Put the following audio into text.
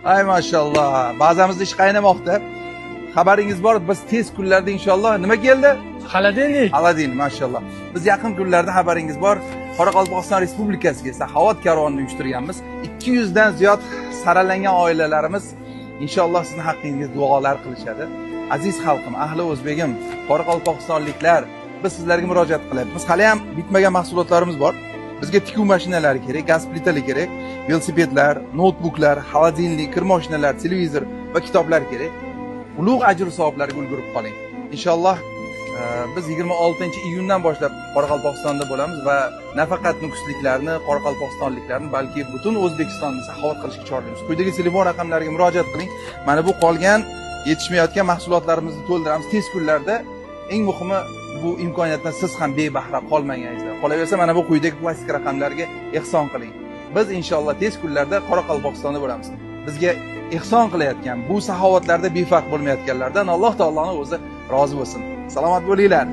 Ay maşallah. Bazamizda ish qaynamoqda. Xabaringiz bor, biz tez kunlarda inshaalloh nima keldi? Xolodilnik. Xolodilnik, maşallah. Biz yaqin kunlarda xabaringiz bor, Qoraqalpog'iston Respublikasiga saxovat karvonini uyushtirganmiz. 200 dan ziyod saralangan oilalarimiz inshaalloh sizning haqqingizga duolar qilishadi. Aziz xalqim, ahli o'zbegim, qoraqalpog'istonliklar, biz sizlarga murojaat qilyapmiz. Hali ham bitmagan mahsulotlarimiz bor. Bizga tikuv mashinalari kerak, gaz plitali kerak, velosipedlar, noutbuklar, xolodilnik, kir mashinalari, televizor va kitoblar kerak. Ulug' ajr savoblarga ulgurib qoling. Inshaalloh biz 26-iyundan boshlab Qoraqalpog'istonda bo'lamiz va nafaqat nukusliklarni, qoraqalpog'istonliklarni, balki butun O'zbekistonni saxovat qilishga chorlaymiz. Quyidagi telefon raqamlariga murojaat qiling. Mana bu qolgan yetishmayotgan mahsulotlarimizni to'ldiramiz tez kunlarda. Eng muhimi, bu imkoniyatdan siz ham bebahra qolmangizlar. Qolaversa, mana bu quyidagi plastik raqamlarga ehson qiling. Biz inshaalloh tez kunlarda Qoraqalpog'istonda bo'lamiz. Bizga ehson qilayotgan, bu saxovatlarda befarq bo'lmayotganlardan Alloh taoloning o'zi rozi bo'lsin. Salomat bo'linglar.